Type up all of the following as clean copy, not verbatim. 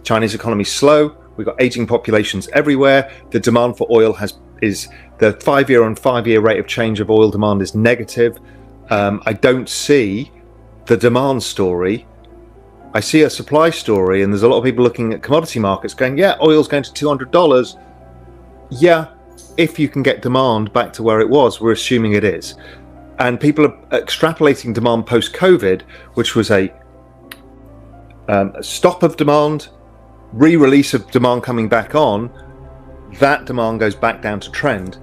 Chinese economy is slow. We've got aging populations everywhere. The demand for oil is the 5-year on 5-year rate of change of oil demand is negative. I don't see the demand story. I see a supply story, and there's a lot of people looking at commodity markets going, yeah, oil's going to $200. Yeah, if you can get demand back to where it was, we're assuming it is. And people are extrapolating demand post-COVID, which was a stop of demand, re-release of demand coming back on. That demand goes back down to trend.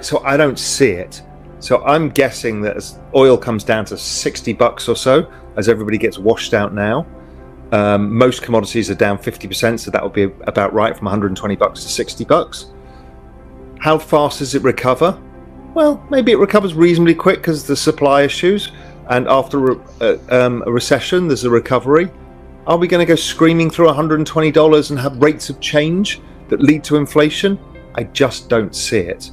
So I don't see it. So I'm guessing that as oil comes down to $60 or so, as everybody gets washed out now, most commodities are down 50%, so that would be about right, from $120 to $60. How fast does it recover? Well, maybe it recovers reasonably quick because of the supply issues, and after a recession, there's a recovery. Are we going to go screaming through $120 and have rates of change that lead to inflation? I just don't see it.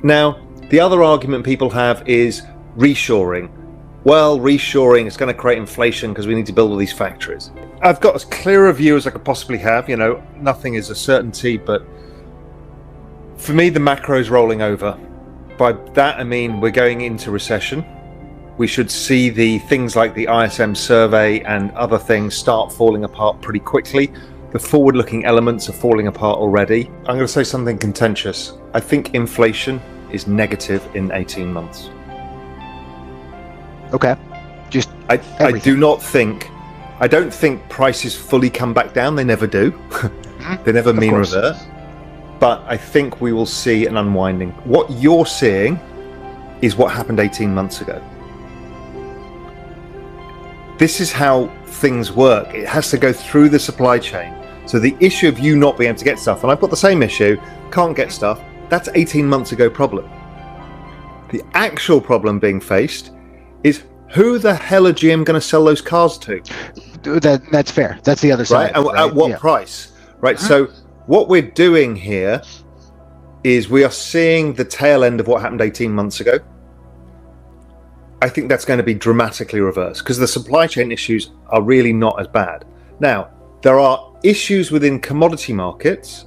Now, the other argument people have is reshoring. Well, reshoring is going to create inflation because we need to build all these factories. I've got as clear a view as I could possibly have. You know, nothing is a certainty, but for me, the macro is rolling over. By that, I mean we're going into recession. We should see the things like the ISM survey and other things start falling apart pretty quickly. The forward-looking elements are falling apart already. I'm going to say something contentious. I think inflation is negative in 18 months. Okay. Just I don't think prices fully come back down. They never do. They never mean revert. But I think we will see an unwinding. What you're seeing is what happened 18 months ago. This is how things work. It has to go through the supply chain. So the issue of you not being able to get stuff, and I've got the same issue, can't get stuff, that's 18 months ago problem. The actual problem being faced is who the hell are GM going to sell those cars to? That's fair. That's the other side. Right? At what price? Right. So what we're doing here is we are seeing the tail end of what happened 18 months ago. I think that's going to be dramatically reversed because the supply chain issues are really not as bad. Now, there are issues within commodity markets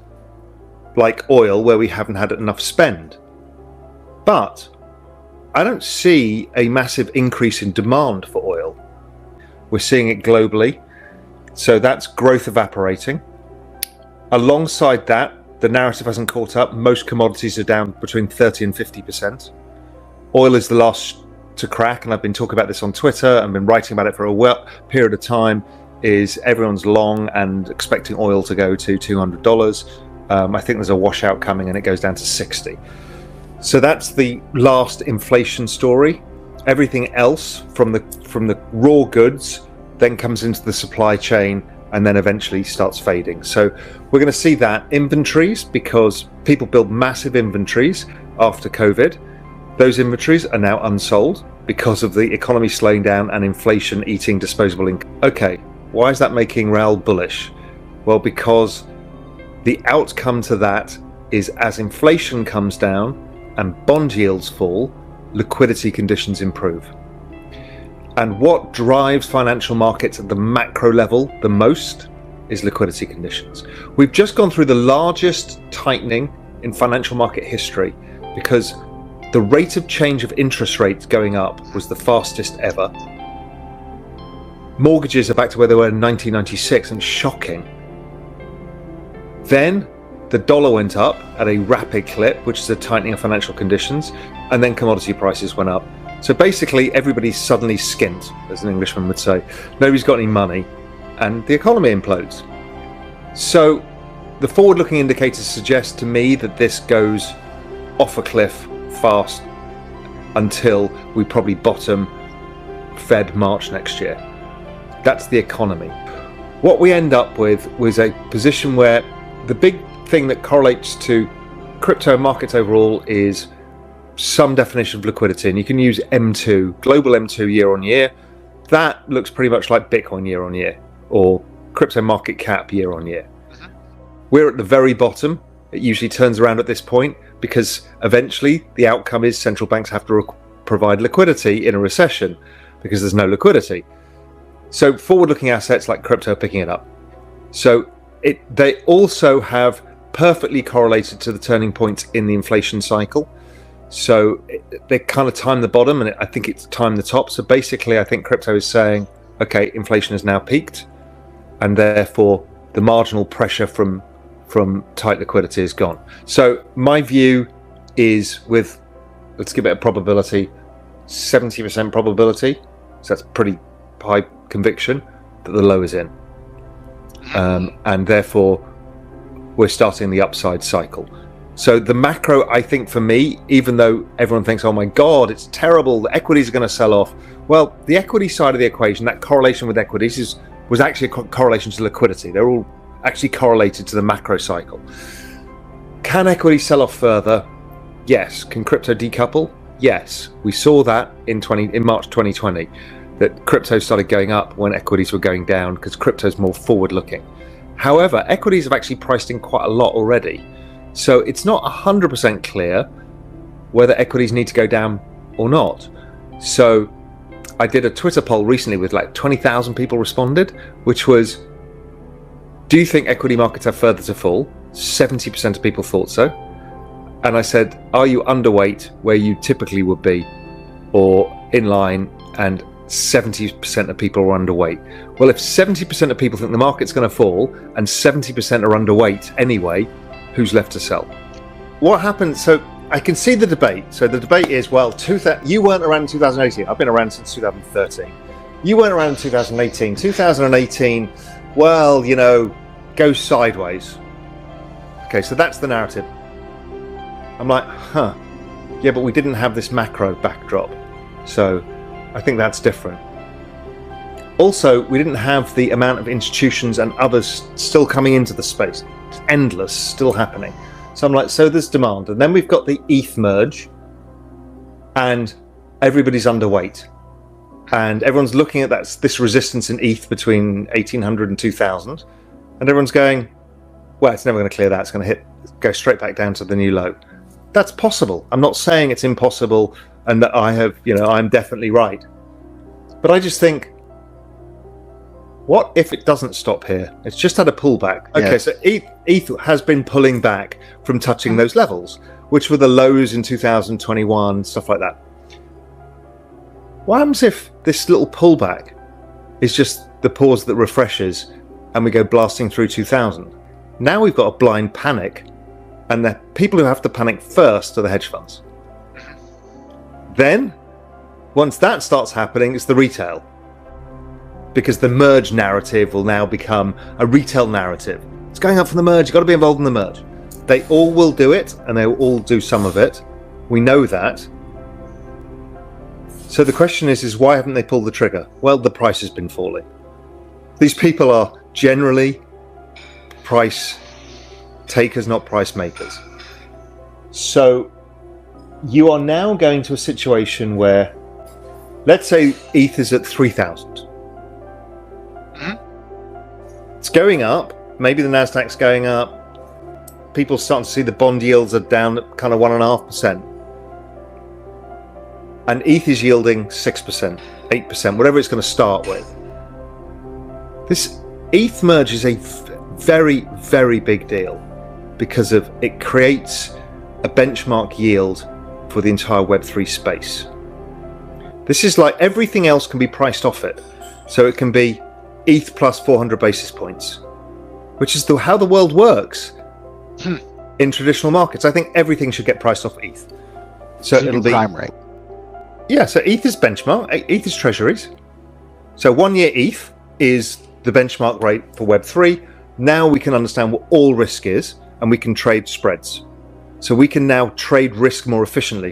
like oil where we haven't had enough spend. But I don't see a massive increase in demand for oil. We're seeing it globally. So that's growth evaporating. Alongside that, the narrative hasn't caught up. Most commodities are down between 30 and 50%. Oil is the last to crack, and I've been talking about this on Twitter and been writing about it for a period of time, is everyone's long and expecting oil to go to $200. I think there's a washout coming and it goes down to 60. So that's the last inflation story. Everything else from the raw goods then comes into the supply chain and then eventually starts fading. So we're going to see that inventories, because people build massive inventories after COVID. Those inventories are now unsold because of the economy slowing down and inflation eating disposable income. Okay, why is that making Raoul bullish? Well, because the outcome to that is as inflation comes down and bond yields fall, liquidity conditions improve. And what drives financial markets at the macro level the most is liquidity conditions. We've just gone through the largest tightening in financial market history because the rate of change of interest rates going up was the fastest ever. Mortgages are back to where they were in 1996, and shocking. Then the dollar went up at a rapid clip, which is a tightening of financial conditions, and then commodity prices went up. So basically everybody's suddenly skint, as an Englishman would say. Nobody's got any money, and the economy implodes. So the forward-looking indicators suggest to me that this goes off a cliff fast until we probably bottom Fed March next year. That's the economy. What we end up with was a position where the big thing that correlates to crypto markets overall is some definition of liquidity, and you can use M2, global M2 year on year. That looks pretty much like Bitcoin year on year or crypto market cap year on year. We're at the very bottom. It usually turns around at this point because eventually the outcome is central banks have to provide liquidity in a recession because there's no liquidity. So forward-looking assets like crypto are picking it up. So they also have perfectly correlated to the turning point in the inflation cycle. So they kind of time the bottom, and I think it's time the top. So basically, I think crypto is saying, okay, inflation has now peaked, and therefore the marginal pressure from tight liquidity is gone. So my view is, with, let's give it a probability, 70% probability, so that's pretty high conviction, that the low is in. And therefore we're starting the upside cycle. So the macro, I think, for me, even though everyone thinks, oh my God, it's terrible, the equities are going to sell off. Well, the equity side of the equation, that correlation with equities was actually a correlation to liquidity. They're all actually correlated to the macro cycle. Can equities sell off further? Yes. Can crypto decouple? Yes. We saw that in March 2020, that crypto started going up when equities were going down, because crypto's more forward-looking. However, equities have actually priced in quite a lot already. So it's not 100% clear whether equities need to go down or not. So I did a Twitter poll recently with like 20,000 people responded, which was, do you think equity markets have further to fall? 70% of people thought so. And I said, are you underweight where you typically would be, or in line? And 70% of people are underweight. Well, if 70% of people think the market's going to fall and 70% are underweight anyway, who's left to sell? What happened? So I can see the debate. So the debate is, well, you weren't around in 2018. I've been around since 2013. You weren't around in 2018. 2018, well, goes sideways. Okay, so that's the narrative. I'm like, yeah, but we didn't have this macro backdrop. So I think that's different. Also, we didn't have the amount of institutions and others still coming into the space. It's endless, still happening. So I'm like, so there's demand. And then we've got the ETH merge, and everybody's underweight. And everyone's looking at this resistance in ETH between 1800 and 2000. And everyone's going, well, it's never going to clear that. It's going to go straight back down to the new low. That's possible. I'm not saying it's impossible and that I'm definitely right. But I just think, what if it doesn't stop here? It's just had a pullback. Okay, so ETH has been pulling back from touching those levels, which were the lows in 2021, stuff like that. What happens if this little pullback is just the pause that refreshes and we go blasting through 2000? Now we've got a blind panic, and the people who have to panic first are the hedge funds. Then, once that starts happening, it's the retail. Because the merge narrative will now become a retail narrative. It's going up from the merge, you've got to be involved in the merge. They all will do it, and they will all do some of it. We know that. So the question is why haven't they pulled the trigger? Well, the price has been falling. These people are generally price takers, not price makers. So you are now going to a situation where, let's say ETH is at 3,000. It's going up. Maybe the Nasdaq's going up. People starting to see the bond yields are down at kind of 1.5%. And ETH is yielding 6%, 8%, whatever it's going to start with. This ETH merge is a very, very big deal because of it creates a benchmark yield for the entire Web3 space. This is like everything else can be priced off it. So it can be ETH plus 400 basis points, which is how the world works in traditional markets. I think everything should get priced off ETH. So it'll be prime rate. Yeah, so ETH is benchmark, ETH is treasuries. So 1 year ETH is the benchmark rate for Web3. Now we can understand what all risk is, and we can trade spreads. So we can now trade risk more efficiently.